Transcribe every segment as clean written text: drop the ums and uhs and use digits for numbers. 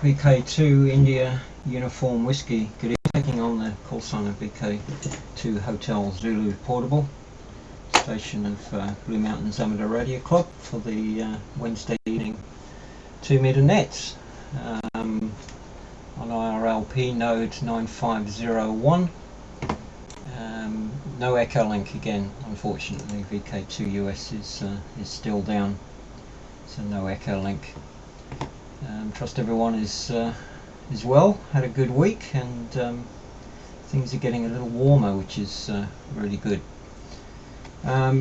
BK2 India Uniform Whiskey. Good evening. Taking on the call sign of BK2 Hotel Zulu Portable, station of Blue Mountains Amateur Radio Club for the Wednesday evening 2 meter nets on IRLP node 9501. No echo link again, unfortunately. VK2 US is still down, so no echo link. Trust everyone is well, had a good week, and things are getting a little warmer, which is really good. I'm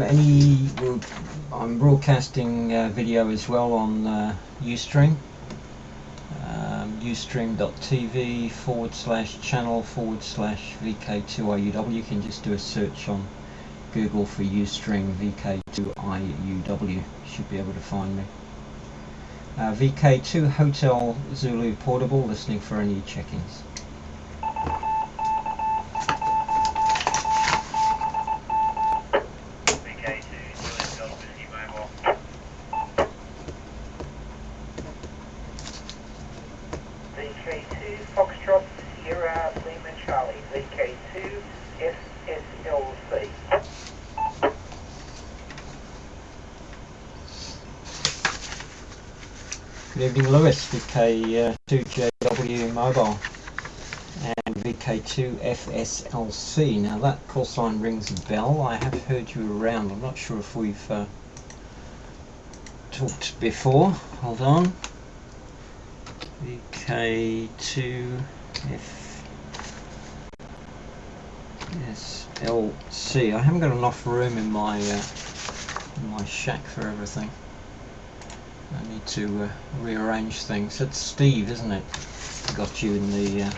broadcasting video as well on Ustream, ustream.tv/channel/VK2IUW. You can just do a search on Google for Ustream VK2IUW. Should be able to find me. VK2 Hotel Zulu Portable, listening for any check-ins. VK2 Foxtrot Sierra Lima Charlie, VK2 SSLC. Good evening, Lewis, VK2JW Mobile and VK2 FSLC. Now that call sign rings a bell. I have heard you around. I'm not sure if we've talked before. Hold on. VK2 FSLC. I haven't got enough room in my shack for everything. I need to rearrange things. That's Steve, isn't it? Got you in the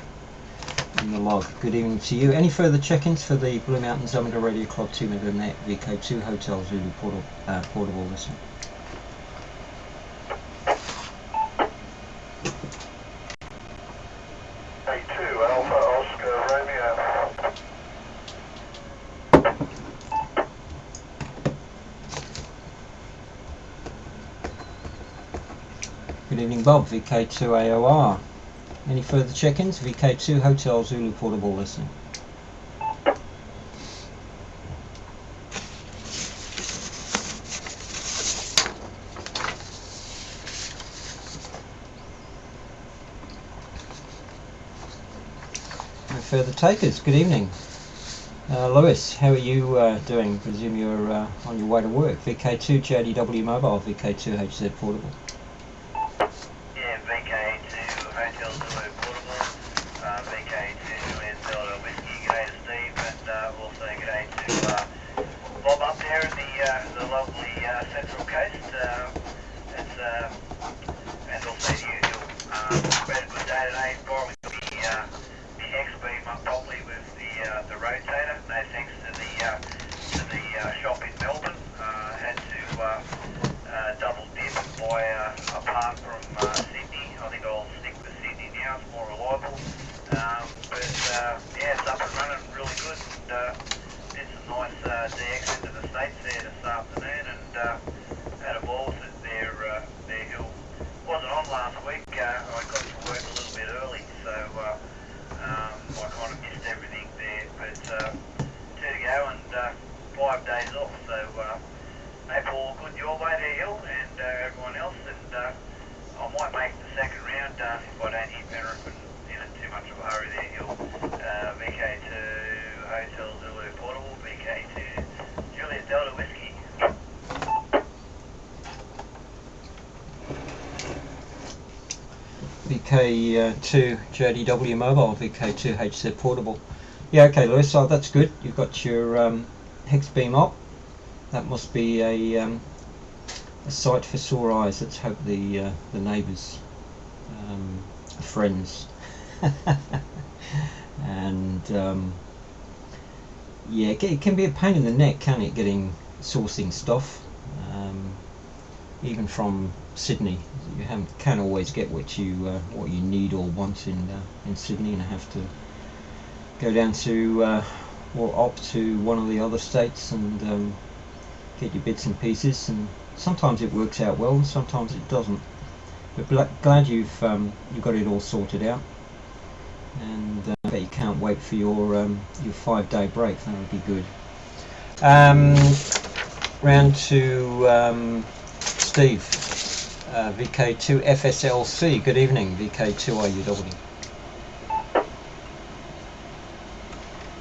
log. Good evening to you. Any further check-ins for the Blue Mountains Amateur Radio Club 2 meter net VK2 Hotel Zulu portable listening? A2 Alpha Oscar Romeo. Good evening, Bob, VK2 AOR. Any further check-ins? VK2 Hotel Zulu portable listening. No further takers. Good evening. Lewis, how are you doing? Presume you're on your way to work. VK2 JDW Mobile, VK2 HZ Portable. Yeah, VK2 Hotel Zulu Portable, VK2 is Delta Whiskey. G'day to Steve, and also g'day to Bob up there in the lovely Central Coast. And also you, we had a good day today. Probably got the X-Beam up properly with the rotator. No thanks to the shop in Melbourne. Had to double dip by apart from Sydney. I think I'll stick with Sydney now. It's more reliable. But yeah, it's up and running really good. And did some nice DX into the States there this afternoon, and had a ball at their hill. Wasn't on last week. I got to work a little bit early, so I kind of missed everything there. But 2 to go and 5 days off. So hope all good your way there, Hill, and everyone else. And I might make the second round if I don't hit Penrith in too much of a hurry there, Hill. VK2 Hotel Zulu Portable, VK2 Juliet Delta Whiskey. VK2 JDW Mobile, VK2 HZ Portable. Yeah, okay, Lewis, so that's good. You've got your hex beam up. That must be a sight for sore eyes. Let's hope the neighbours are friends. And yeah, it can be a pain in the neck, can't it, sourcing stuff, even from Sydney. You can't always get what you need or want in Sydney, and have to go down to or up to one of the other states and get your bits and pieces. And sometimes it works out well, and sometimes it doesn't. But glad you've got it all sorted out, and I bet you can't wait for your 5-day break. That would be good. Round to Steve, VK2 FSLC. Good evening, VK2 IUW.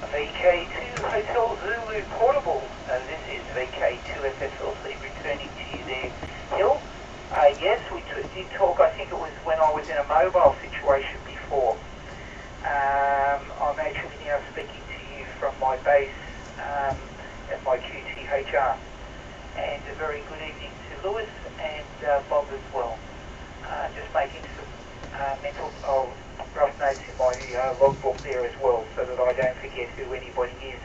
VK2 Hotel Zulu Portable, and this is VK2 FSLC returning to you there, Hill. Yes, we did talk, I think it was when I was in a mobile situation before. I'm actually now speaking to you from my base at my QTHR. And a very good evening to Lewis and Bob as well. Just making some mental rough notes in my logbook there as well, so that I don't forget who anybody is,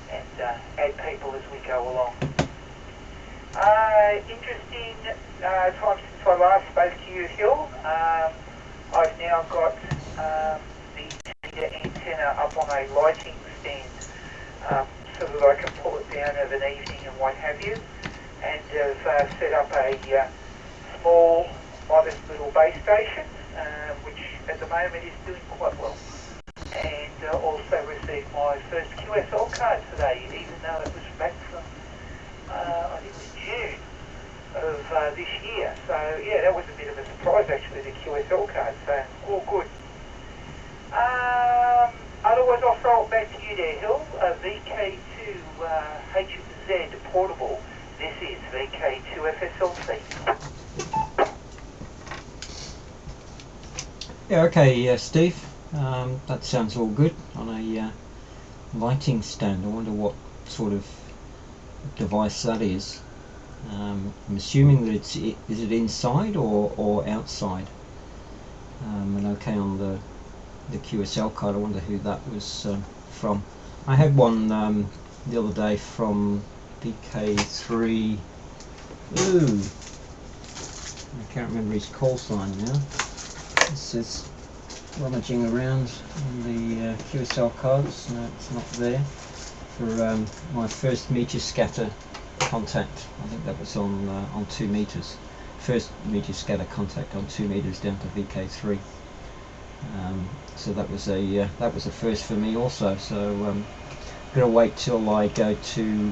and add people as we go along. Interesting time since I last spoke to you, Hill. I've now got the antenna up on a lighting stand, so that I can pull it down of an evening and what have you, and have set up a small, modest little base station, which at the moment is doing quite well, and also received my first QSL card today, even though it was back from, I think it was June of this year. So yeah, that was a bit of a surprise actually, the QSL card, so all good. Otherwise I'll throw it back to you there, Hill. VK2 HZ Portable. This is VK2 FSLC. Yeah, okay, Steve. That sounds all good on a lighting stand. I wonder what sort of device that is. I'm assuming that is it inside or outside? And okay, on the QSL card, I wonder who that was from. I had one the other day from BK3. Ooh, I can't remember his call sign now. This is rummaging around in the QSL cards. No, it's not there. For my first meter scatter contact, I think that was on 2 meters. First meter scatter contact on 2 meters down to VK3. So that was a first for me also. So I'm gonna wait till I go to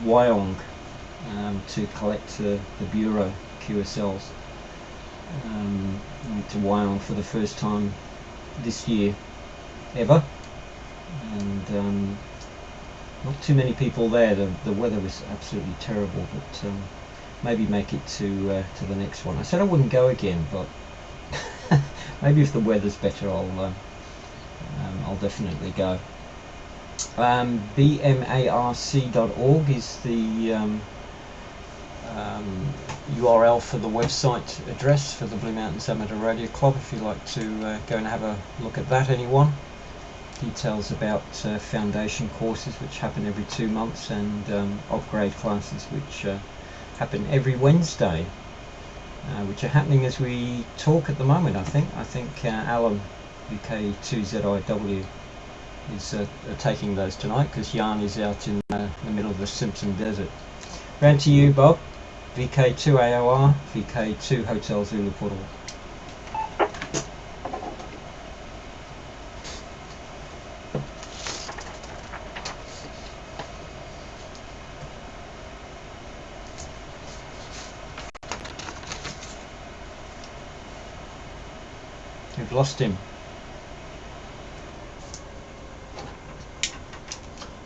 Wyong to collect the Bureau QSLs. Went to Wyong for the first time this year ever, and not too many people there. The weather was absolutely terrible, but maybe make it to the next one. I said I wouldn't go again, but maybe if the weather's better, I'll definitely go. BMARC.org is the URL for the website address for the Blue Mountains Amateur Radio Club, if you'd like to go and have a look at that, anyone. Details about foundation courses which happen every 2 months, and upgrade classes which happen every Wednesday, which are happening as we talk at the moment. I think Alan, UK2ZIW, is taking those tonight, because Jan is out in the middle of the Simpson Desert. Round to you, Bob. VK2 AOR, VK2 Hotel Zulu Portable. You've lost him.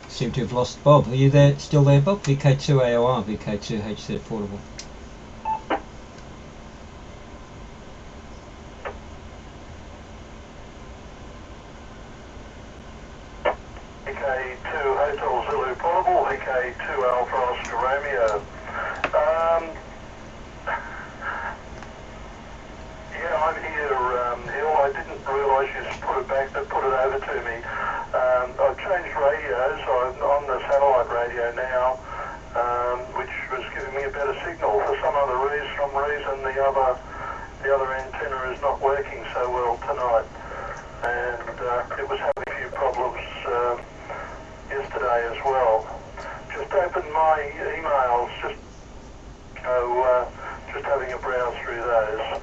Seem to have lost Bob. Are you there? Still there, Bob? VK2 AOR, VK2 HZ Portable. VK2 Hotel Zulu Portable, VK2 Alpha Oscar Romeo. Yeah, I'm here, Hill. I didn't realise you put it over to me. I've changed radios. I'm on the satellite radio now, which was giving me a better signal. For some reason, the other antenna is not working so well tonight, and it was having a few problems yesterday as well. Just opened my emails just just having a browse through those.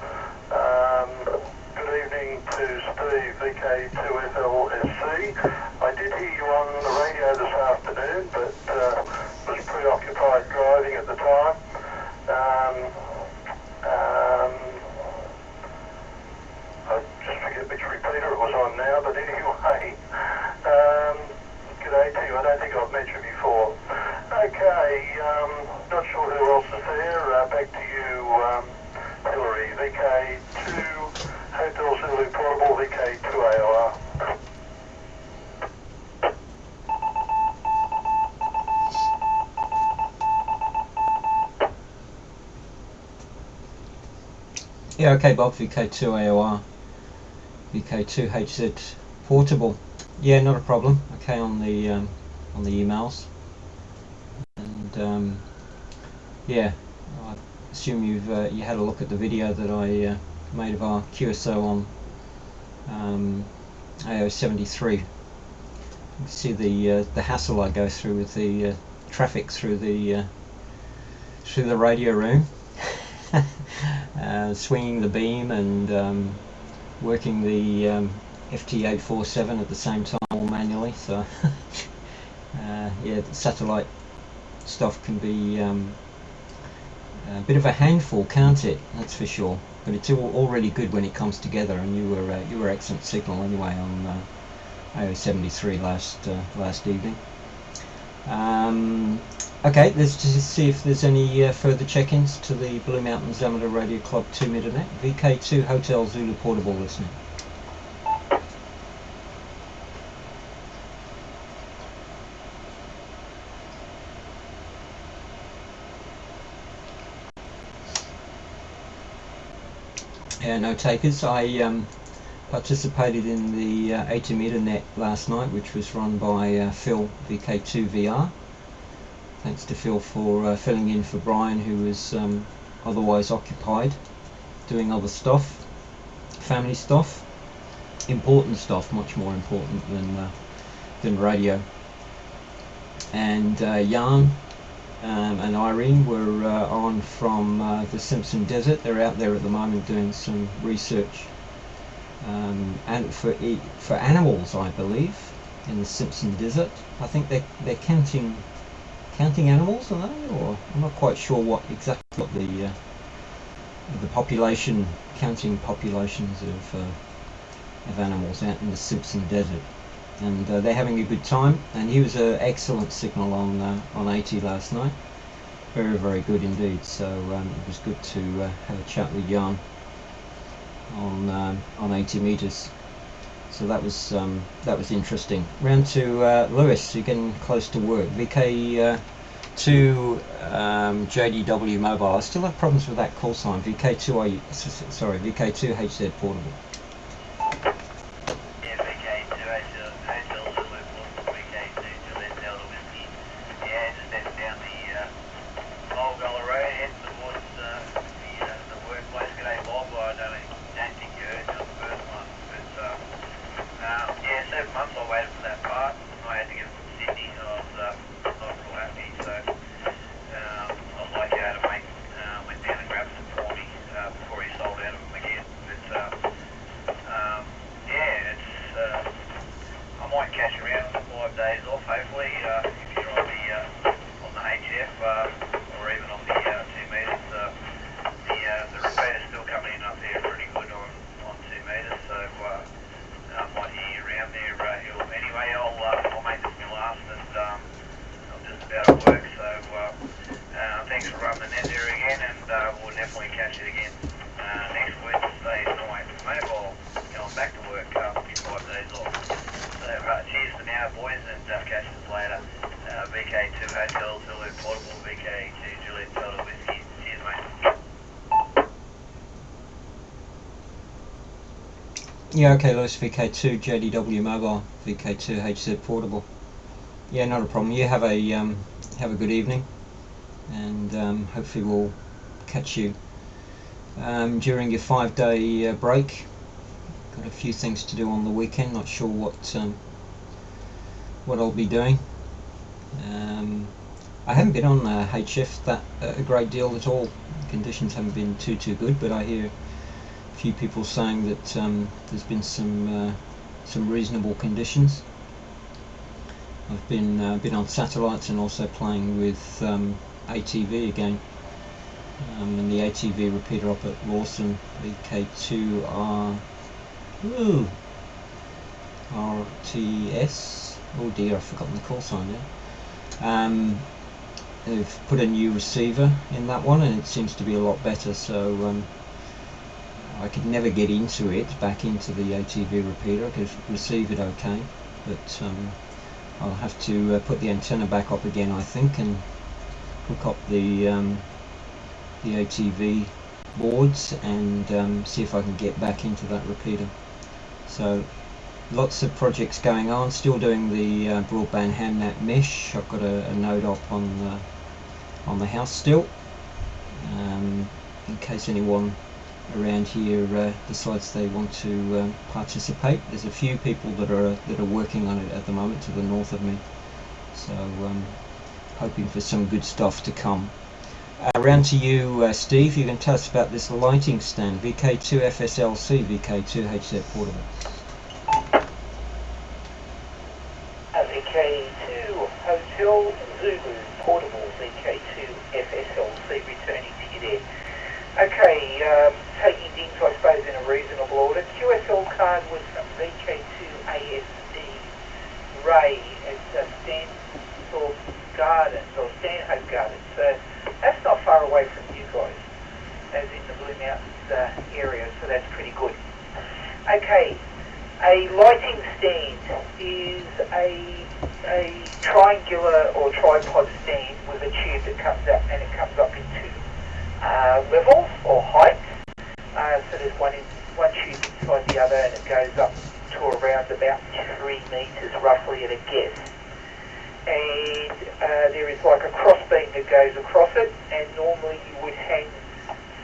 Good evening to Steve, VK2FLSC. I did hear you on the radio this afternoon, but was preoccupied driving at the time. I just forget which repeater it was on now, but anyway, g'day to you. I don't think I've met you before. Okay, not sure who else is there. Back to you, Hillary. VK2 Hotel Zulu Portable, VK2 AOR. Yeah, okay, Bob. VK2 AOR, VK2 HZ Portable. Yeah, not a problem. Okay, on the emails. And yeah, I assume you had a look at the video that I made of our QSO on AO73. You can see the hassle I go through with the traffic through the radio room, swinging the beam and working the FT847 at the same time, all manually. So yeah, the satellite stuff can be a bit of a handful, can't it? That's for sure. But it's all really good when it comes together. And you were excellent signal anyway on AO73 last evening. Okay, let's just see if there's any further check-ins to the Blue Mountains Amateur Radio Club 2 meter net. VK2 Hotel Zulu Portable listening. Yeah, no takers. I participated in the 80 meter net last night, which was run by Phil, VK2 VR. Thanks to Phil for filling in for Brian, who was otherwise occupied doing other stuff, family stuff, important stuff, much more important than radio. And Jan and Irene were on from the Simpson Desert. They're out there at the moment doing some research and for animals, I believe, in the Simpson Desert. I think they're counting animals, are they? Or I'm not quite sure what the population, counting populations of animals out in the Simpson Desert. And they're having a good time, and he was an excellent signal on 80 last night. Very, very good indeed. So it was good to have a chat with Jan on 80 meters. So that was interesting. Round to Lewis. You're getting close to work. VK2 JDW mobile. I still have problems with that call sign. VK2 HZ portable. Yeah, okay, Lewis, VK2 JDW mobile, VK2 HZ portable. Yeah, not a problem. You have a good evening, and hopefully we'll catch you during your 5-day break. Got a few things to do on the weekend. Not sure what I'll be doing. I haven't been on HF that a great deal at all The conditions haven't been too good, but I hear a few people saying that there's been some reasonable conditions. I've been on satellites and also playing with ATV again, and the ATV repeater up at Lawson, VK2 RTS. Oh dear, I've forgotten the call sign now. They've put a new receiver in that one, and it seems to be a lot better. So I could never get into it, back into the ATV repeater. I could receive it okay, but I'll have to put the antenna back up again, I think, and hook up the ATV boards and see if I can get back into that repeater. So lots of projects going on, still doing the broadband hamnet mesh. I've got a node up on the house still, in case anyone around here decides they want to participate. There's a few people that are working on it at the moment to the north of me, so hoping for some good stuff to come. Around to you, Steve. You can tell us about this lighting stand, VK2 FSLC, VK2 HZ portable. VK2 Hotel Zulu portable, VK2 FSLC, returning to you there. Okay, taking things I suppose in a reasonable order. QSL card was from VK2 ASD Ray at Stanthorpe Gardens, or Stanhope Gardens. So that's not far away from you guys, as in the Blue Mountains area, so that's pretty good. Okay, a lighting stand is a triangular or tripod stand with a tube that comes up, and it comes up in two levels or heights. So there's one tube inside the other, and it goes up to around about 3 meters roughly at a guess. And there is like a crossbeam that goes across it, and normally you would hang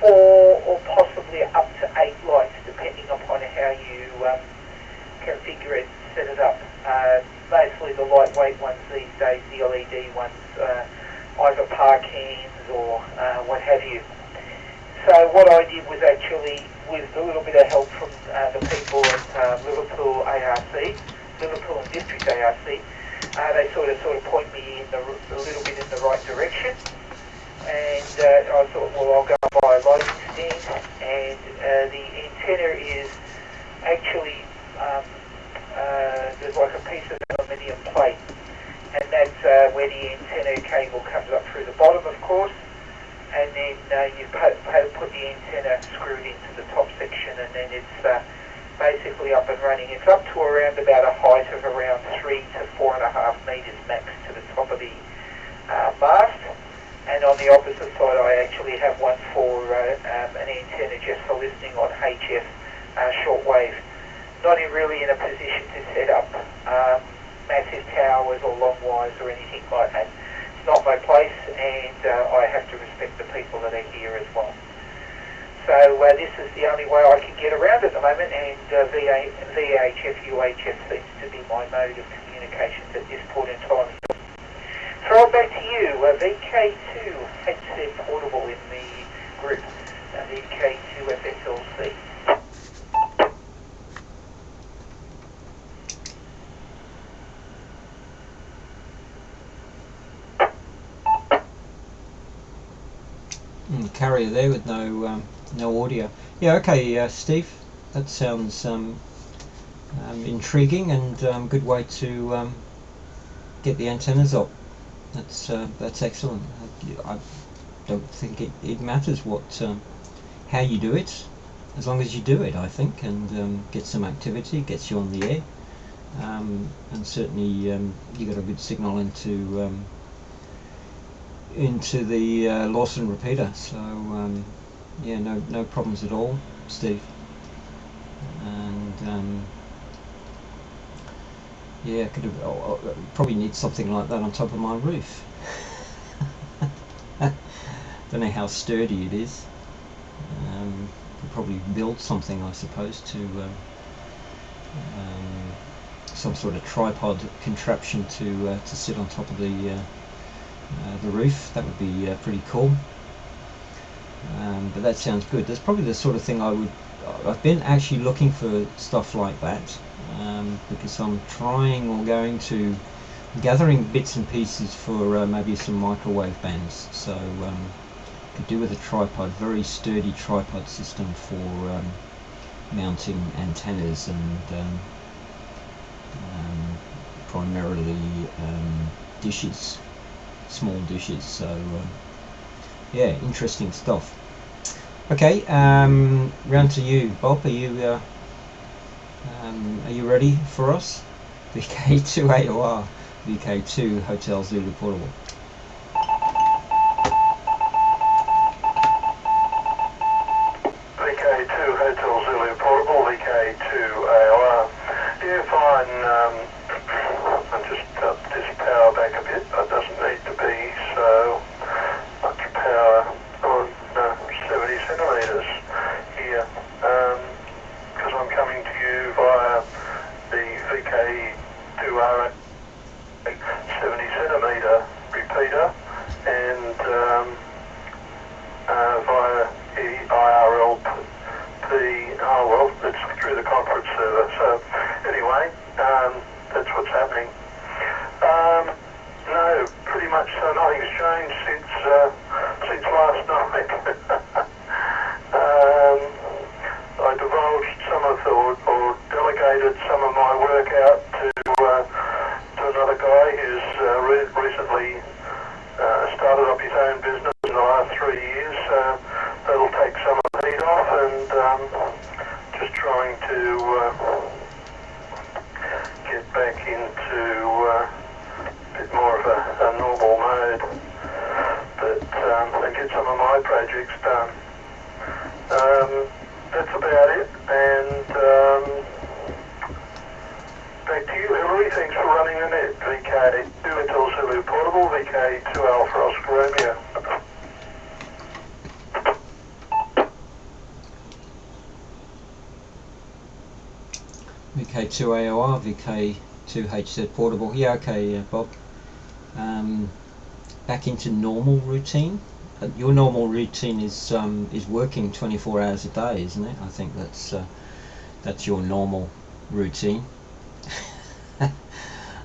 4 or possibly up to 8 lights depending upon how you configure it, set it up. Mostly the lightweight ones these days, the LED ones, either parkings or what have you. So what I did was actually, with a little bit of help from the people at Liverpool and District ARC, they sort of point me in a little bit in the right direction, and I thought, well, I'll go and buy a lighting stand, and the antenna is actually there's like a piece of aluminium plate, and that's where the antenna cable comes up through the bottom, of course, and then you put the antenna screwed into the top section, and then it's basically up and running. It's up to around about a height of around 3 to 4.5 meters max to the top of the mast, and on the opposite side I actually have one for an antenna just for listening on HF shortwave. Not really in a position to set up massive towers or long wires or anything like that. It's not my place, and I have to respect the people that are here as well. So this is the only way I can get around at the moment, and VHF, UHF seems to be my mode of communications at this point in time. Throw it back to you, VK2 HZ portable in the group, VK2 FSLC. Carrier there with no audio. Yeah, okay, Steve. That sounds intriguing and good way to get the antennas up. That's excellent. I don't think it matters what how you do it, as long as you do it, I think, and get some activity, gets you on the air, and certainly you got a good signal into the Lawson repeater, so yeah, no problems at all, Steve. And yeah, I probably need something like that on top of my roof. Don't know how sturdy it is. Could probably build something, I suppose, to some sort of tripod contraption to sit on top of the roof. That would be pretty cool. But that sounds good. That's probably the sort of thing I've been actually looking for stuff like that, because I'm trying or going to gathering bits and pieces for maybe some microwave bands. So could do with a tripod, very sturdy tripod system for mounting antennas and primarily dishes, small dishes. So yeah, interesting stuff. Okay, round to you, Bob. Are you ready for us? VK2 AOR, VK2 Hotel Zulu Portable. VK2 Hotel Zulu Portable, VK2 AOR. Yeah, fine. I'll just up this power back a bit. It doesn't need to be so much power on 70 centimetres here, because I'm coming to you via the VK2R 70 centimetre repeater and via IRLP. Oh well, it's through the conference server. So anyway, that's what's happening. No, pretty much nothing's changed since last night. I divulged some of or delegated some of my work out to another guy who's recently started up his own business in the last 3 years. That'll take some of the heat off, and just trying to get back into a bit more of a normal mode, and get some of my projects done. That's about it, and back to you, Hillary. Thanks for running the net. VK2 Hotel Zulu Portable, VK2 Alpha Oscar Romeo. VK2 AOR, VK2 HZ Portable. Yeah, okay, Bob. Back into normal routine. Your normal routine is working 24 hours a day, isn't it? I think that's your normal routine.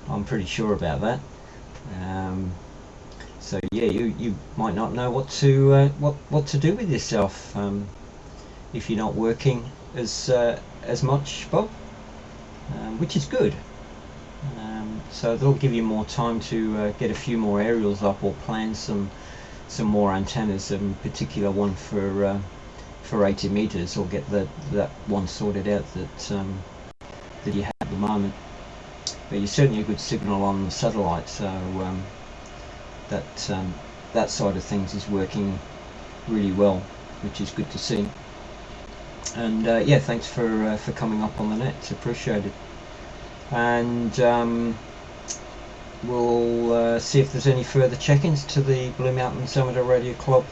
I'm pretty sure about that. So yeah, you might not know what to do with yourself if you're not working as much, Bob, which is good. So that'll give you more time to get a few more aerials up or plan some more antennas, in particular one for 80 meters, or get that one sorted out that you have at the moment. But you're certainly a good signal on the satellite, so that side of things is working really well, which is good to see. And yeah, thanks for coming up on the net, appreciate it. And we'll see if there's any further check-ins to the Blue Mountain Amateur Radio Club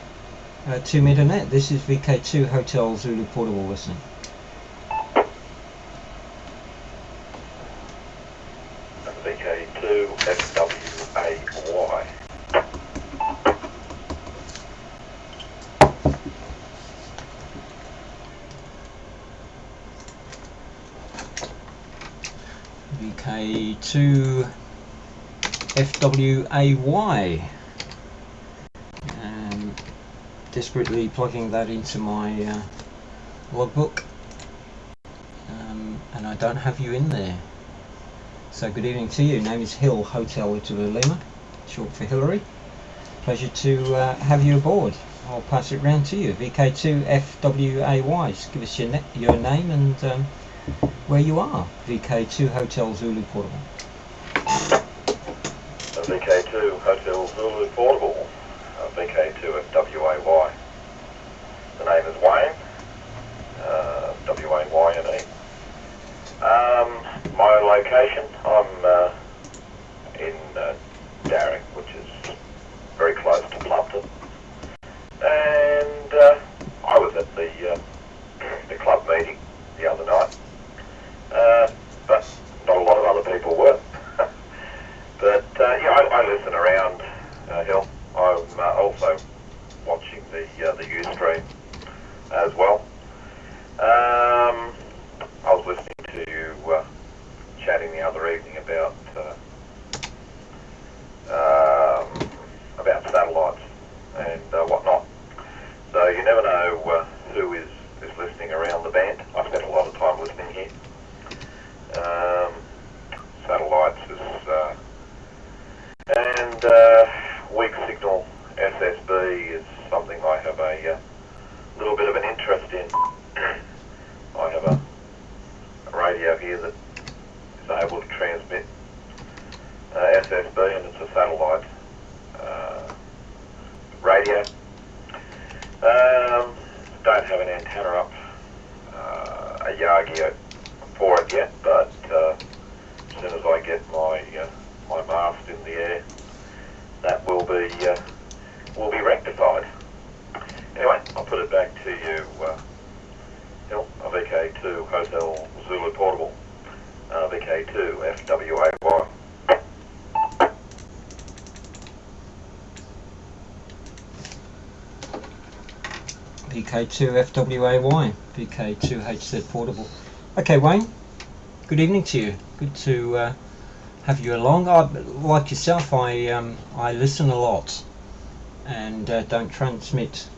2 meter net. This is VK2 Hotel Zulu Portable listening. VK2 FWAY. VK2 FWAY. Desperately plugging that into my logbook, and I don't have you in there. So good evening to you. Name is Hill Hotel Italy Lima, short for Hillary. Pleasure to have you aboard. I'll pass it round to you. VK2 FWAY. Just give us your name and where you are. VK2 Hotel Zulu Portable. VK2 Hotel Zulu Portable. VK2 FWAY. The name is Wayne. W-A-Y-N-E. My location, I'm in Darrick, which is very close to Plumpton. And I was at the club meeting the other night, but not a lot of other people were. But yeah, I listen around, Hill. I'm also watching the Ustream as well. I was listening to you chatting the other evening about satellites and whatnot. So you never know who is listening around the band. I spent a lot of time listening here. Satellites is and weak signal SSB is something I have a little bit of an interest in. I have a radio here that is able to transmit SSB, and it's a satellite radio. Don't have an antenna up a Yagi for it yet, but as soon as I get my my mast in the air, that will be rectified. Anyway, I'll put it back to you, Hill, VK2 Hotel Zulu Portable, VK2 FWAY. VK2 FWAY, VK2 HZ Portable. Okay, Wayne, good evening to you. Good to have you along. Like yourself, I listen a lot and don't transmit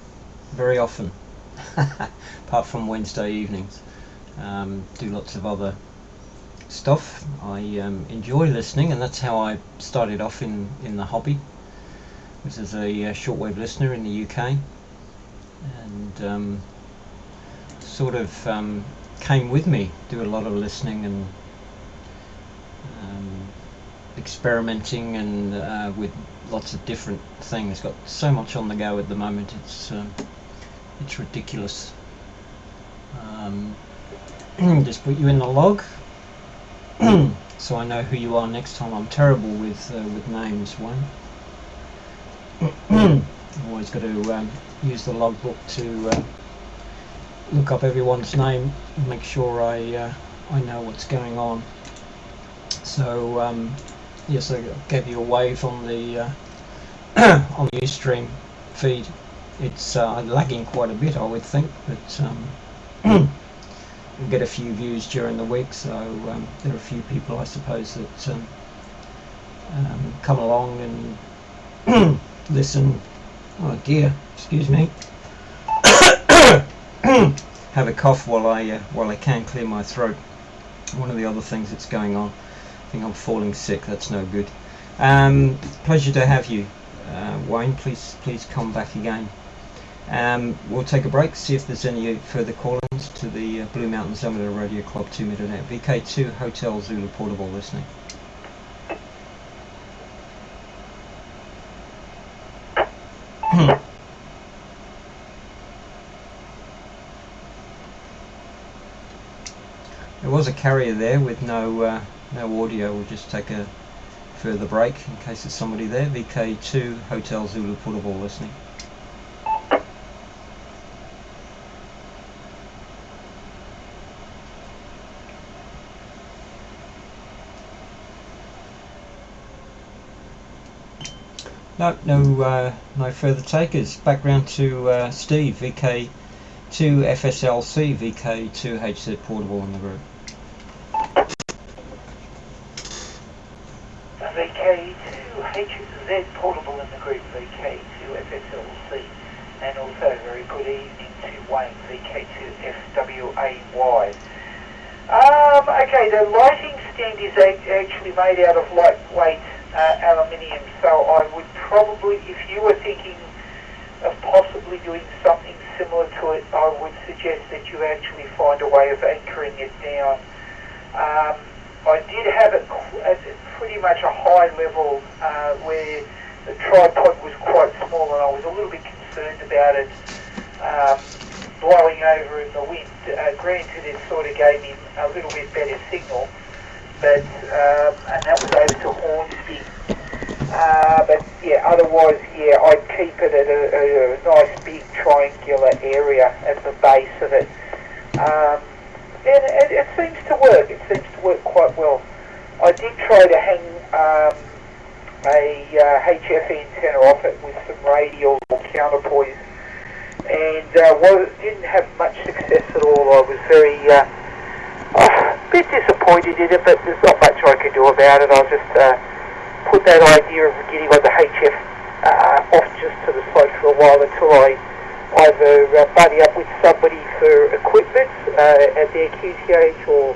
very often, apart from Wednesday evenings. Do lots of other stuff. I enjoy listening, and that's how I started off in the hobby. Was as a shortwave listener in the UK, and sort of came with me. Do a lot of listening and experimenting, and with lots of different things. Got so much on the go at the moment. It's ridiculous. Just put you in the log, so I know who you are next time. I'm terrible with names, Wayne. I've always got to use the logbook to look up everyone's name and make sure I know what's going on. So yes, I gave you a wave on the on the Ustream feed. It's lagging quite a bit, I would think, but we get a few views during the week, so there are a few people, I suppose, that come along and listen. Oh dear, excuse me. Have a cough while I can clear my throat. One of the other things that's going on. I think I'm falling sick. That's no good. Pleasure to have you, Wayne. Please come back again. We'll take a break, see if there's any further call-ins to the Blue Mountains Amateur Radio Club 2 Minute VK2 Hotel Zulu Portable listening. There was a carrier there with no audio. We'll just take a further break in case there's somebody there. VK2 Hotel Zulu Portable listening. No further takers. Back round to Steve, VK2 FSLC, VK2 HZ Portable in the group. VK2 HZ Portable in the group, VK2 FSLC, and also very good evening to Wayne, VK2 FWAY. Okay, the lighting stand is actually made out of lightweight aluminium, so I would probably, if you were thinking of possibly doing something similar to it, I would suggest that you actually find a way of anchoring it down. I did have it at pretty much a high level where the tripod was quite small, and I was a little bit concerned about it blowing over in the wind. Granted, it sort of gave me a little bit better signal, but and that was over to Hornsby. But yeah, otherwise, yeah, I'd keep it at a nice big triangular area at the base of it. And it seems to work. It seems to work quite well. I did try to hang a HF antenna off it with some radial counterpoise and didn't have much success at all. I was very a bit disappointed in it, but there's not much I can do about it. I'll just put that idea of getting on the HF off just to the side for a while until I either buddy up with somebody for equipment at their QTH, or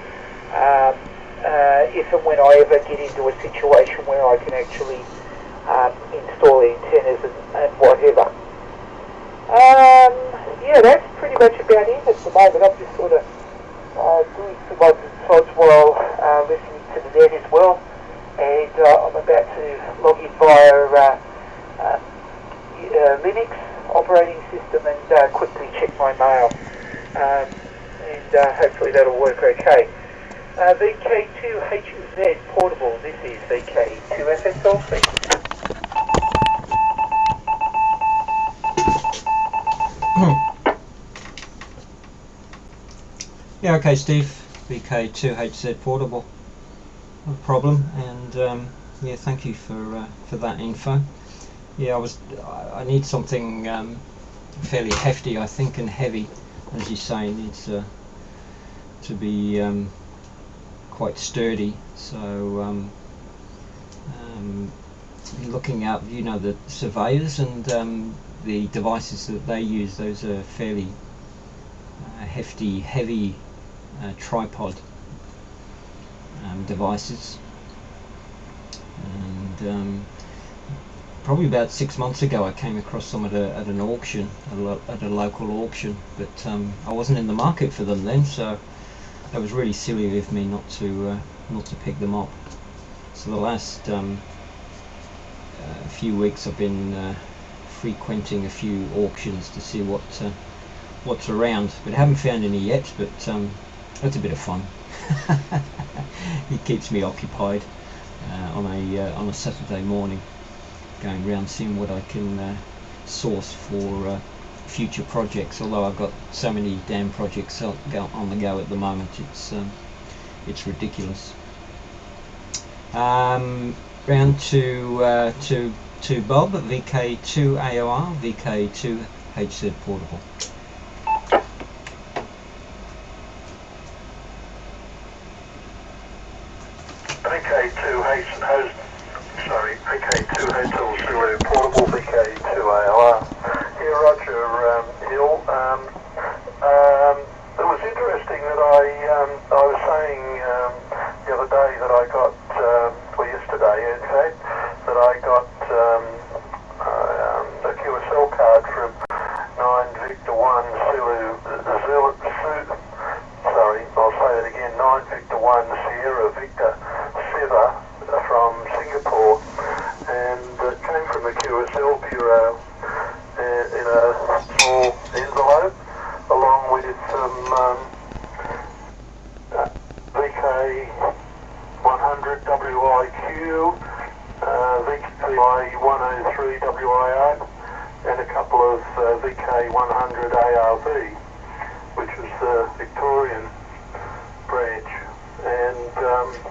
if and when I ever get into a situation where I can actually install antennas and whatever. Yeah, that's pretty much about it at the moment. I'm just sort of doing some odds and sods while listening to the net as well, and I'm about to log in via Linux operating system and quickly check my mail, and hopefully that'll work okay. VK2HZ portable, this is VK2FSLC. Yeah, okay, Steve. VK2HZ portable, no problem. And yeah, thank you for that info. Yeah, I need something fairly hefty, I think, and heavy, as you say. It needs to be quite sturdy. So looking at, you know, the surveyors and the devices that they use, those are fairly hefty, heavy tripod devices. And probably about 6 months ago I came across some at an auction, at a local auction, but I wasn't in the market for them then, so that was really silly of me not to pick them up. So the last few weeks I've been frequenting a few auctions to see what's around, but I haven't found any yet, but that's a bit of fun. It keeps me occupied on a Saturday morning, going around seeing what I can source for future projects. Although I've got so many damn projects on the go at the moment, it's ridiculous. Round to Bob, VK2AOR, VK2HZ portable. VK2 Hotel Zulu portable, VK2AOR. Here, Roger Hill. It was interesting that I was saying the other day that I got, or yesterday in fact, that I got a QSL card from 9 Victor 1 sorry, I'll say that again, 9 Victor 1 Sierra Victor Seva from Singapore, and it came from the QSL Bureau in a small envelope, along with some VK100 WIQ, VK103 WIO, and a couple of VK100 ARV, which was the Victorian branch. And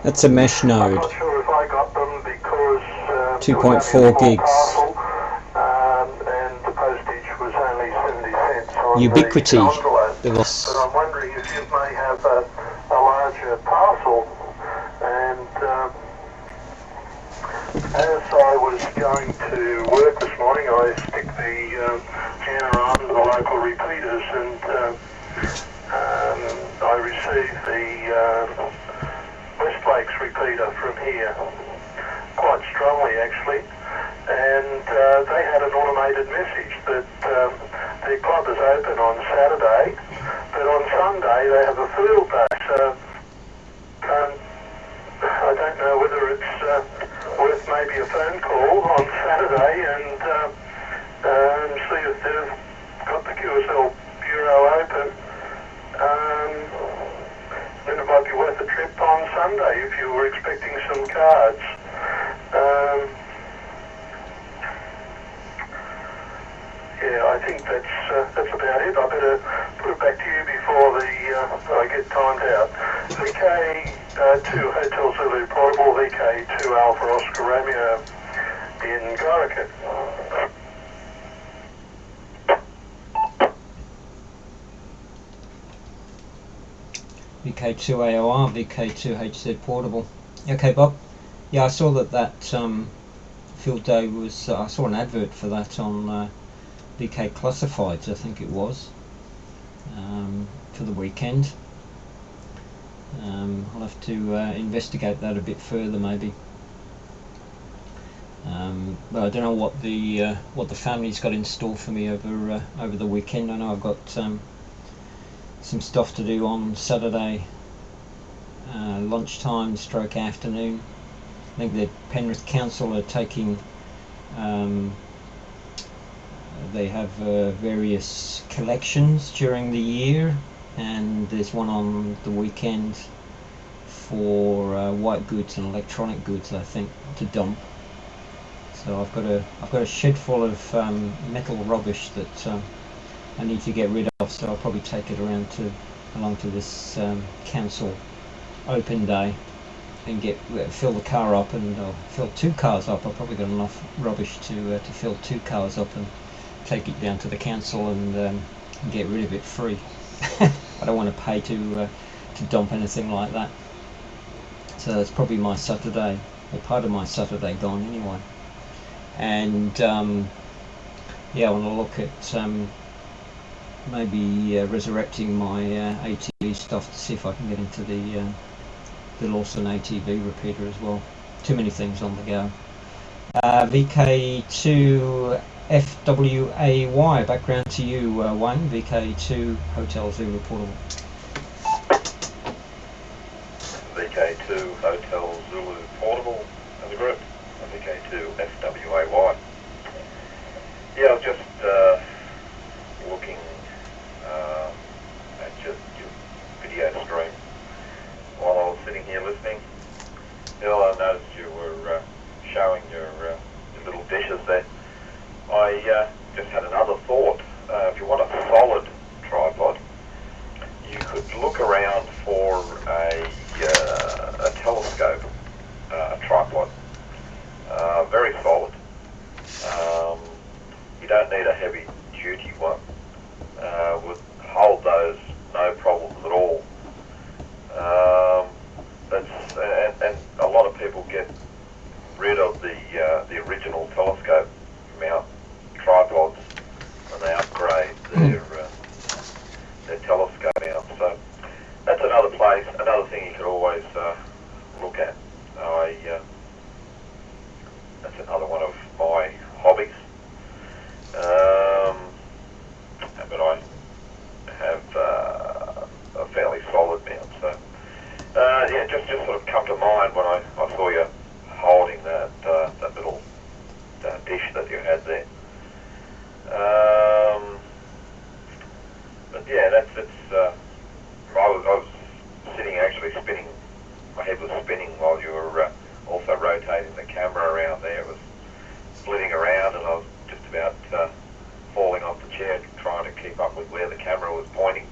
That's a mesh node. I'm not sure if I got them because 2.4 gigs. Parcel, and the postage was only 70 cents on Ubiquiti. the envelope. But I'm wondering if you may have a larger parcel. And as I was going to work this morning, I stick the scanner on the local repeaters, and I received the West Lakes repeater from here, quite strongly actually, and they had an automated message that their club is open on Saturday, but on Sunday they have a field day, so I don't know whether it's worth maybe a phone call on Saturday and see if they've got the QSL Bureau open. Then it might be worth a trip on Sunday if you were expecting some cards. Yeah, I think that's about it. I better put it back to you before I get timed out. VK2 Hotel Zulu portable, VK2 Alpha Oscar Romeo in Gorican. VK2AOR, VK2HZ portable. Okay, Bob. Yeah, I saw that field day was. I saw an advert for that on VK Classifieds, I think it was, for the weekend. I'll have to investigate that a bit further, maybe. But I don't know what the family's got in store for me over the weekend. I know I've got some stuff to do on Saturday lunchtime stroke afternoon. I think the Penrith Council are taking. They have various collections during the year, and there's one on the weekend for white goods and electronic goods, I think, to dump. So I've got a shed full of metal rubbish that I need to get rid of. So I'll probably take it along to this council open day and fill the car up and fill 2 cars up. I've probably got enough rubbish to fill 2 cars up and take it down to the council and get rid of it free. I don't want to pay to dump anything like that. So that's probably my Saturday, or part of my Saturday gone anyway. And yeah, I want to look at maybe resurrecting my ATV stuff to see if I can get into the Lawson ATV repeater as well. Too many things on the go. VK2 FWAY, background to you, Wayne. VK2 Hotel Zulu portable. VK2 Hotel Zulu portable and the group. VK2 FWAY. Yeah, I was just looking at your video stream while I was sitting here listening. Bill, I noticed you were showing your little dishes there. I just had another thought. If you want a solid tripod, you could look around for a telescope tripod. Very solid. You don't need a heavy duty one. Would hold those no problems at all. And a lot of people get rid of the original telescope mount tripods when they upgrade their telescope mount. So that's another place, another thing you could always look at. That's another one of my hobbies. But I have a fairly solid mount. So yeah, just sort of come to mind when I saw you holding that little dish that you had there. But yeah, that's I was sitting actually spinning. My head was spinning while you were also rotating the camera around there. It was splitting around, and I was just about falling off the chair trying to keep up with where the camera was pointing.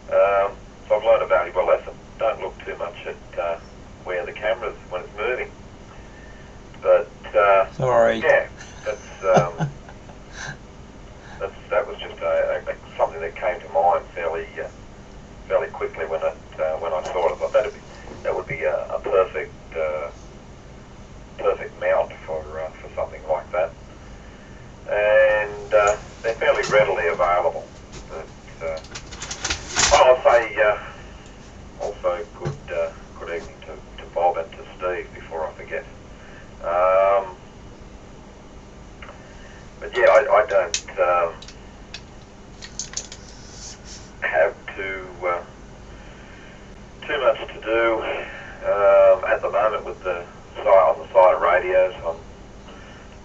So I've learned a valuable lesson. Don't look too much at where the camera's when it's moving. But sorry. Yeah, that was just something that came to mind fairly quickly when I saw it. I thought that would be a perfect mount for something like that. And they're fairly readily available. But I'll say also good evening to Bob and to Steve before I forget. But yeah, I don't have too much to do at the moment with on the side of radios.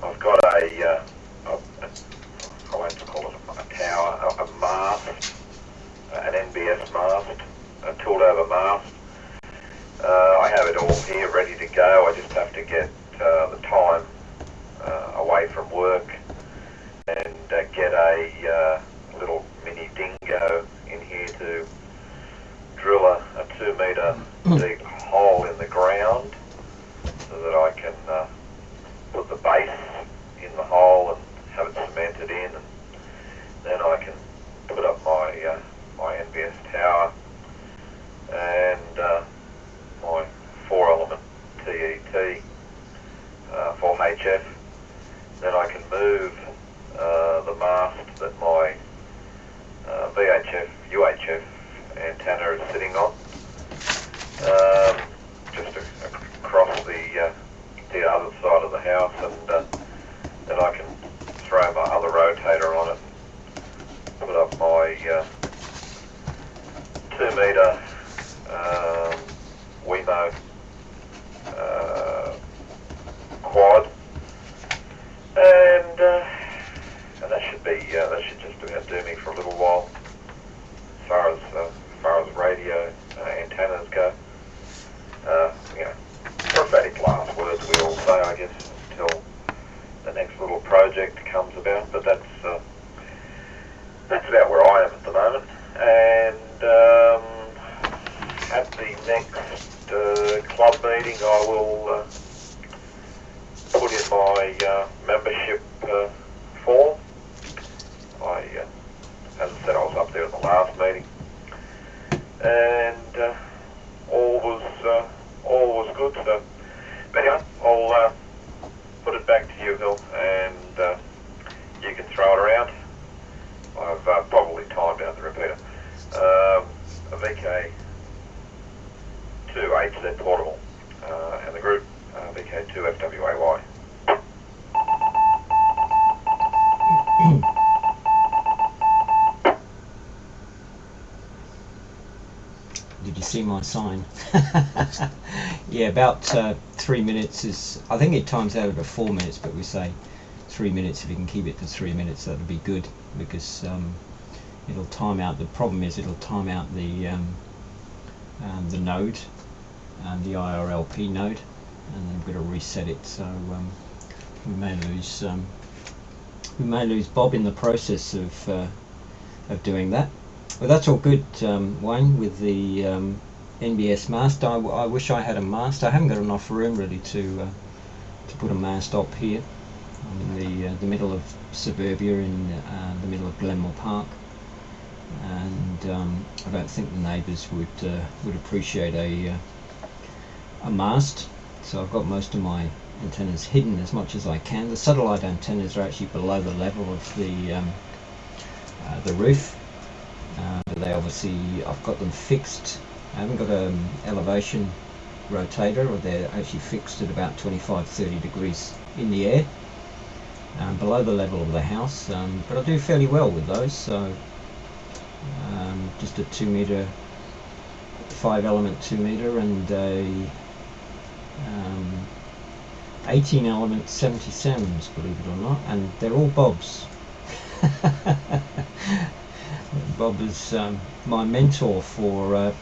I've got I won't call it a tower, a mast, an NBS mast, a tilt-over mast. I have it all here ready to go. I just have to get the time away from work and get a little mini dingo in here to drill a 2-meter deep hole in the ground so that I can put the base in the hole and have it cemented in, and then I can put up my NBS tower VHF antenna is sitting on, just across the other side of the house, and then I can throw my other rotator on it, put up my 2 metre Wemo quad, and that should just about do me for a little while as far as radio antennas go. You know, prophetic last words we all say, I guess, until the next little project comes about. But that's about where I am at the moment. And at the next club meeting, I will put in my membership form. As I said, I was up there at the last meeting, and all was good. So, but anyway, I'll put it back to you, Hill, and you can throw it around. I've probably timed out the repeater. A VK2 8Z portable, and the group VK2 FWAY. Did you see my sign? Yeah, about 3 minutes is, I think it times out at 4 minutes, but we say 3 minutes. If you can keep it to 3 minutes, that would be good, because it'll time out. The problem is it'll time out the node, the IRLP node, and then we've got to reset it. So we may lose Bob in the process of doing that. Well, that's all good, Wayne, with the NBS mast. I wish I had a mast. I haven't got enough room really to put a mast up here. I'm in the middle of suburbia, in the middle of Glenmore Park, and I don't think the neighbours would appreciate a mast. So I've got most of my antennas hidden as much as I can. The satellite antennas are actually below the level of the roof. They obviously, I've got them fixed. I haven't got an elevation rotator, or they're actually fixed at about 25-30 degrees in the air, below the level of the house. But I do fairly well with those. So just a 2 metre, 5 element 2 metre, and a 18 element 77s, believe it or not, and they're all Bobs. Bob is my mentor for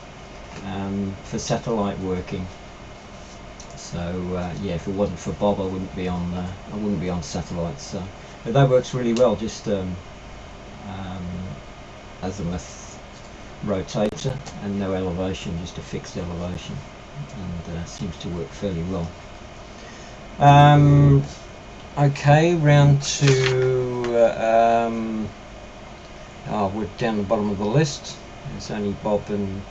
satellite working. So yeah, if it wasn't for Bob, I wouldn't be on satellites. So, but that works really well. Just azimuth rotator and no elevation, just a fixed elevation, and seems to work fairly well. Okay, round to. We're down the bottom of the list. There's only Bob and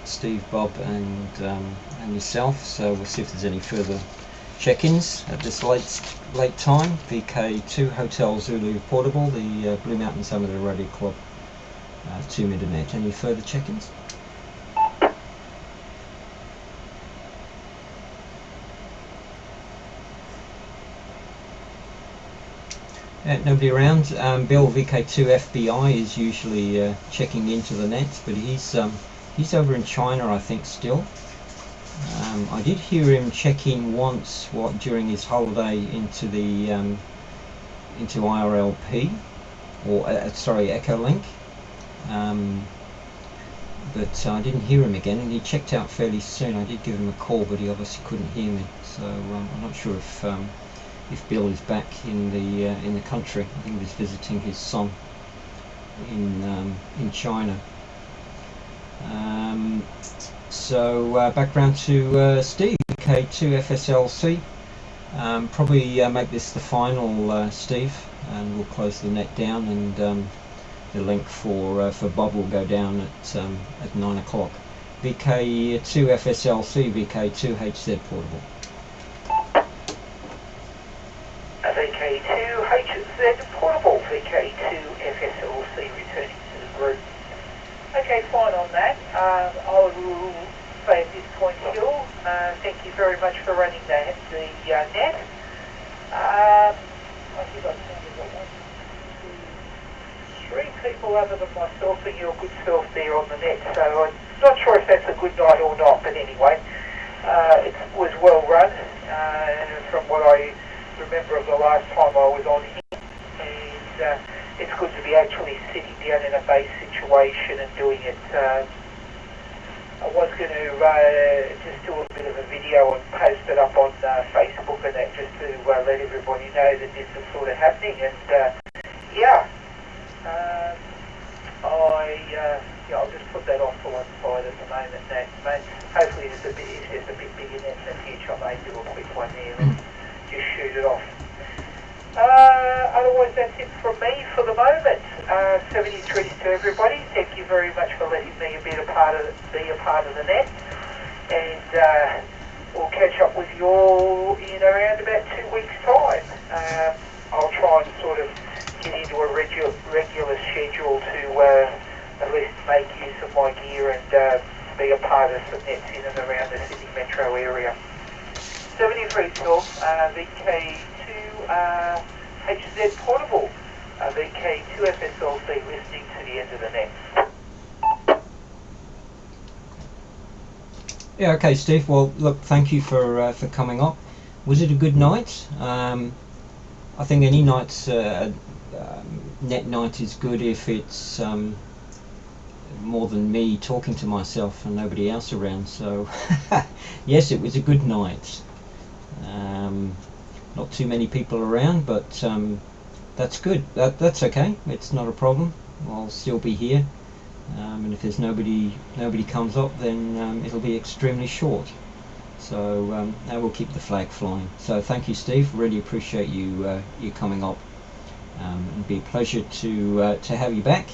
Steve, Bob, and yourself. So we'll see if there's any further check-ins at this late time. VK2 Hotel Zulu Portable, the Blue Mountains Amateur Radio Club 2 metre net. Any further check-ins? Nobody around. Bill, VK2 FBI, is usually checking into the nets, but he's over in China, I think, still. I did hear him check in once during his holiday into the into IRLP, or sorry, Echolink. But I didn't hear him again, and he checked out fairly soon. I did give him a call, but he obviously couldn't hear me, so I'm not sure if Bill is back in the country. I think he's visiting his son in China. So back round to Steve, K2 FSLC. Probably make this the final, Steve, and we'll close the net down, and the link for Bob will go down at 9 o'clock. VK2 FSLC, VK2 HZ portable. VK2 HZ portable, VK2 FSLC returning to the group. Okay, fine on that. I will say at this point, Hill, thank you very much for running the net. I think I've got 1, 2, 3 people other than myself and your good self there on the net, so I'm not sure if that's a good night or not, but anyway, it was well run, from what I remember of the last time I was on here, and it's good to be actually sitting down in a base situation and doing it. I was going to just do a bit of a video and post it up on Facebook and that, just to let everybody know that this is sort of happening. And I'll just put that off to one side at the moment. That hopefully it's just a bit bigger than in the future. I may do a quick one there and just shoot it off. Otherwise, that's it from me for the moment. 73s to everybody. Thank you very much for letting me be a part of the net. And we'll catch up with you all in around about 2 weeks' time. I'll try and sort of get into a regular schedule to at least make use of my gear and be a part of some nets in and around the Sydney metro area. 73 till VK2 HZ Portable, VK2 FSLC, listening to the end of the net. Yeah, okay, Steve. Well, look, thank you for coming up. Was it a good night? I think any night's net night is good if it's more than me talking to myself and nobody else around. So, yes, it was a good night. Not too many people around, but that's good. That's okay. It's not a problem. I'll still be here. And if there's nobody comes up, then it'll be extremely short. So I will keep the flag flying. So thank you, Steve. Really appreciate you coming up. It'd be a pleasure to have you back.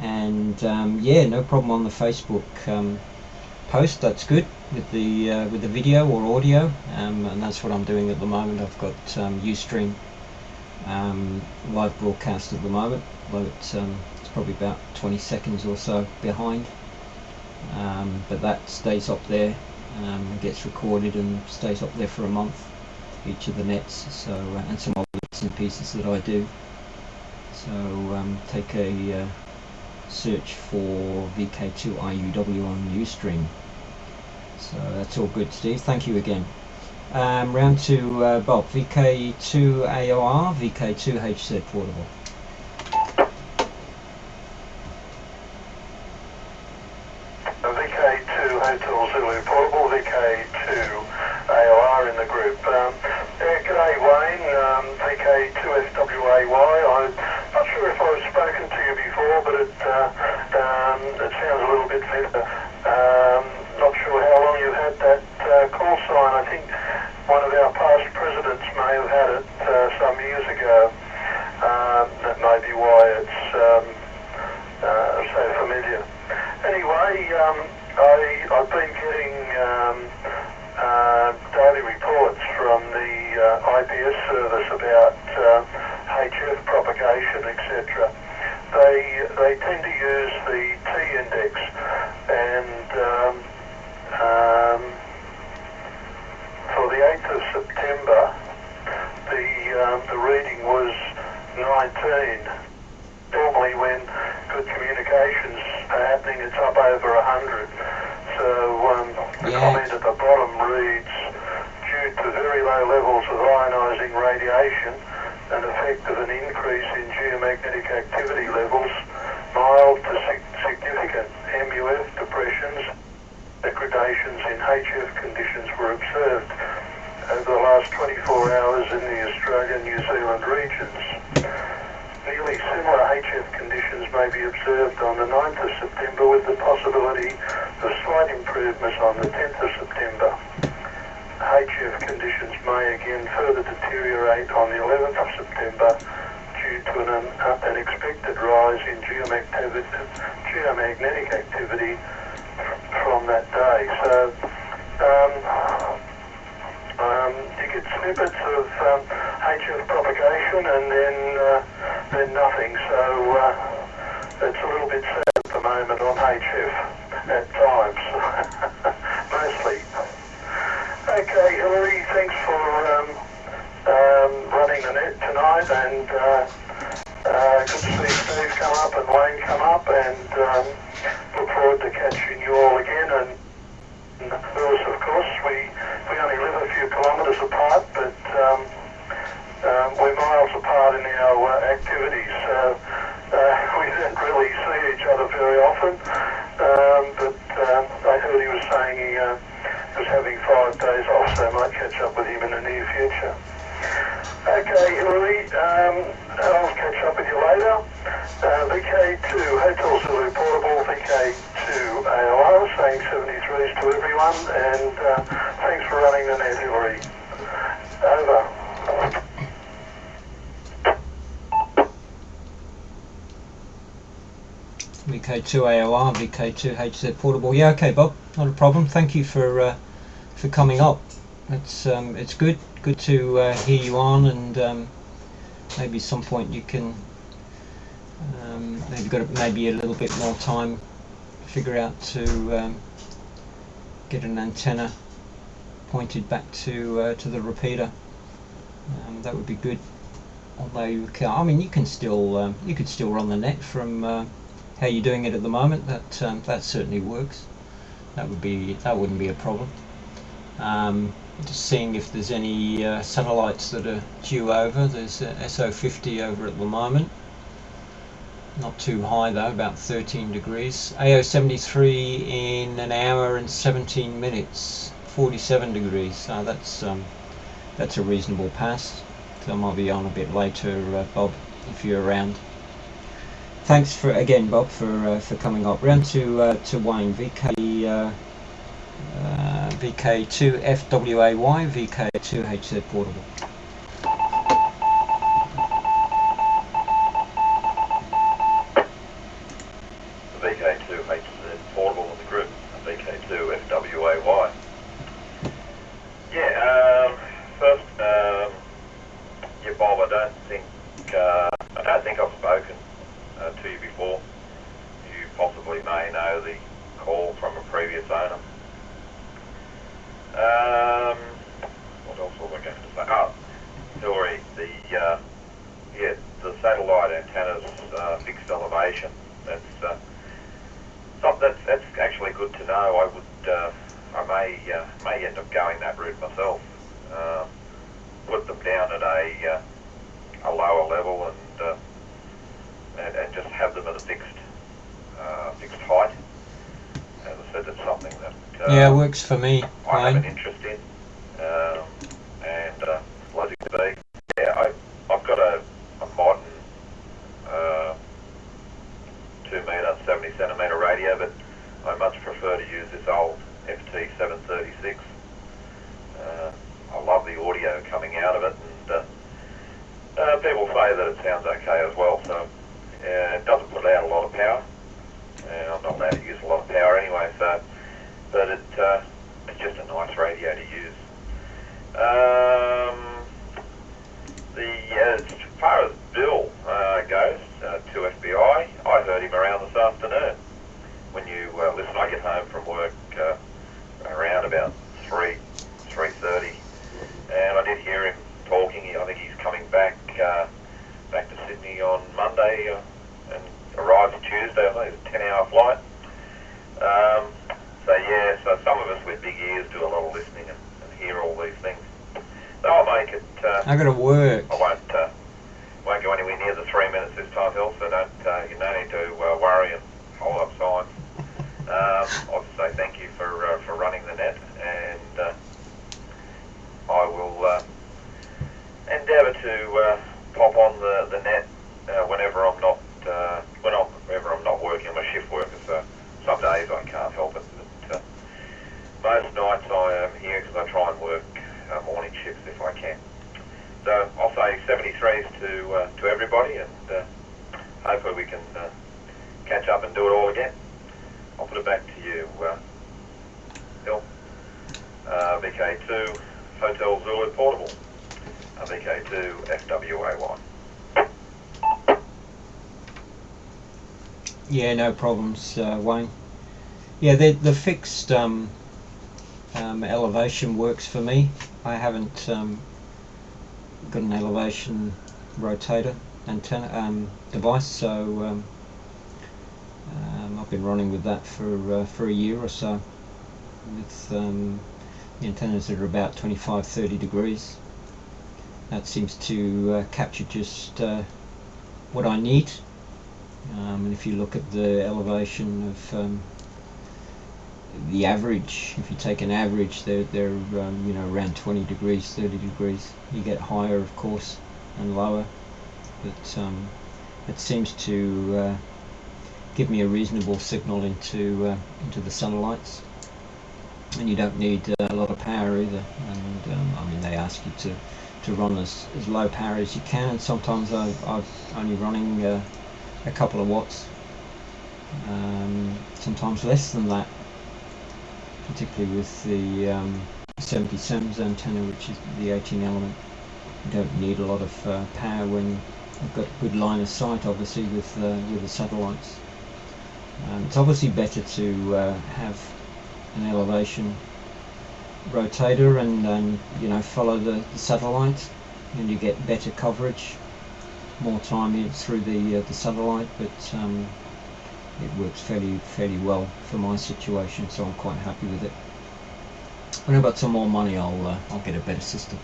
And yeah, no problem on the Facebook post. That's good with the video or audio, and that's what I'm doing at the moment. I've got Ustream live broadcast at the moment, although it's probably about 20 seconds or so behind, but that stays up there, gets recorded and stays up there for a month, each of the nets. So and some other bits and pieces that I do. So take a search for VK2IUW on Ustream. So that's all good, Steve. Thank you again. Round to Bob. VK2AOR, VK2HZ Portable. VK2 Hotel Zulu Portable, VK2 AOR in the group. G'day Wayne, VK2FWAY. I'm not sure if I've spoken to you before, but it sounds a little bit better. Not sure how long you've had that call sign. I think one of our past presidents may have had it some years ago. That may be why it's so familiar. Anyway, I've been getting daily reports from the IPS service about HF propagation, etc. They tend to use the T-index, and for the 8th of September, the reading was 19. Normally when good communications are happening, it's up over 100. So the comment at the bottom reads, due to very low levels of ionising radiation and effect of an increase in geomagnetic activity levels, mild to significant MUF depressions, degradations in HF conditions were observed over the last 24 hours in the Australia-New Zealand regions. Nearly similar HF conditions may be observed on the 9th of September, with the possibility of slight improvements on the 10th of September. HF conditions may again further deteriorate on the 11th of September due to an expected rise in geomagnetic activity from that day. So you get snippets of HF propagation and then nothing. So it's a little bit sad at the moment on UHF at times, mostly. Okay, Hillary, thanks for running the net tonight, and good to see Steve come up and Wayne come up, and look forward to catching you all again. And Lewis, of course, we only live a few kilometres apart, but we're miles apart in our activities, so we don't really see each other very often. But I heard he was saying he was having 5 days off, so I might catch up with him in the near future. Okay, Hillary, I'll catch up with you later. VK2 Hotel Zulu Portable, VK2 AOR, saying 73s to everyone, and thanks for running the net, Hillary. Over. VK2 AOR, VK2 HZ Portable. Yeah, okay, Bob, not a problem. Thank you for coming up. It's good to hear you on, and maybe some point you can maybe a little bit more time to figure out to get an antenna pointed back to the repeater. That would be good. Although you could still run the net from how you're doing it at the moment. That certainly works. That wouldn't be a problem. Just seeing if there's any satellites that are due over. There's SO50 over at the moment. Not too high though, about 13 degrees. AO73 in an hour and 17 minutes, 47 degrees. So that's a reasonable pass. So I might be on a bit later, Bob, if you're around. Thanks again, Bob, for coming up. Round to Wayne, VK2 FWAY, VK2 HZ Portable. VK2 HZ Portable in the group, VK2 FWAY. Yeah, first, yeah, Bob, I don't think I've spoken to you before. You possibly may know the call from a previous owner. What else was I going to say? Oh, Hillary, the satellite antennas fixed elevation. That's actually good to know. I may end up going that route myself. Put them down at a lower level and just have them at a fixed height. As I said, it's something that yeah, works for me. I have an interest in, and logically, yeah, I've got a modern 2 metre, 70 centimetre radio, but I much prefer to use this old FT736. I love the audio coming out of it, and people say that it sounds okay as well. So it doesn't put out a lot of power. I'm not allowed to use a lot of power anyway, so but it's just a nice radio to use. As far as Bill goes, 2FBI, I heard him around this afternoon. When you listen, I get home from work around about 3:30, and I did hear him talking. I think he's coming back to Sydney on Monday and arrives Tuesday. I think it's a 10-hour flight. So some of us with big ears do a lot of listening and hear all these things. So I'll make it. I got to work. I won't go anywhere near the 3 minutes this time, Hill. So you don't need to worry and hold up signs. I'll just say thank you for running the net, and I will endeavour to pop on the net whenever I'm not working. I'm a shift worker, so some days I can't help it. But most nights I am here because I try and work morning shifts if I can. So I'll say 73s to everybody, and hopefully we can catch up and do it all again. I'll put it back to you, Bill. VK2 Hotel Zulu Portable, VK2 FWAY. Yeah, no problems, Wayne. Yeah, the fixed elevation works for me. I haven't got an elevation rotator antenna device, so I've been running with that for a year or so, with the antennas that are about 25-30 degrees. That seems to capture just what I need. And if you look at the elevation of the average, if you take an average, they're around 20 degrees, 30 degrees. You get higher, of course, and lower, but it seems to give me a reasonable signal into the satellites, and you don't need a lot of power either. And I mean, they ask you to run as low power as you can, and sometimes I'm only running a couple of watts, sometimes less than that, particularly with the 77's antenna, which is the 18 element. You don't need a lot of power when you've got good line of sight, obviously, with the satellites. It's obviously better to have an elevation rotator and follow the satellite, and you get better coverage, more time through the satellite, but it works fairly well for my situation, so I'm quite happy with it. When I've got some more money, I'll get a better system.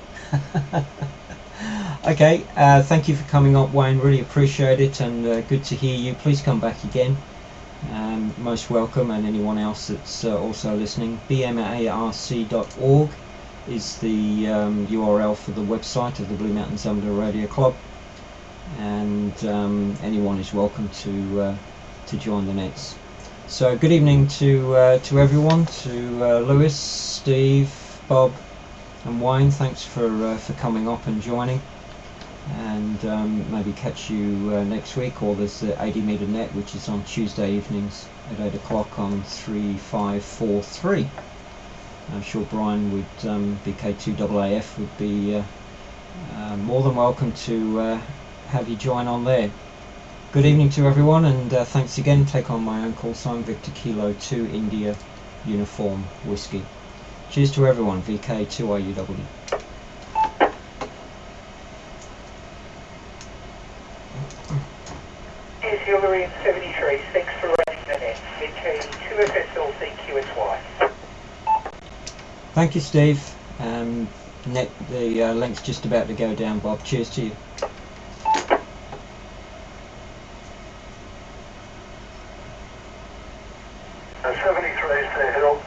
Okay, thank you for coming up, Wayne. Really appreciate it, and good to hear you. Please come back again. Most welcome, and anyone else that's also listening. BMARC.org is the URL for the website of the Blue Mountains Amateur Radio Club, and anyone is welcome to join the nets. So good evening to everyone, to Lewis, Steve, Bob, and Wayne. Thanks for coming up and joining, and maybe catch you next week. Or there's the 80 meter net, which is on Tuesday evenings at 8 o'clock on 3543. I'm sure Brian would, BK2AAF would be more than welcome to have you join on there. Good evening to everyone, and thanks again. Take on my own call sign, Victor Kilo 2 India Uniform Whiskey. Cheers to everyone. VK2IUW. Here's Hillary in 73. Thanks for running the net. VK2FSLCQSY. Thank you, Steve. Net, the link's just about to go down, Bob. Cheers to you. Uh, 73 is there, Hill.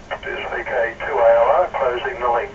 This is VK2ALR, closing the link.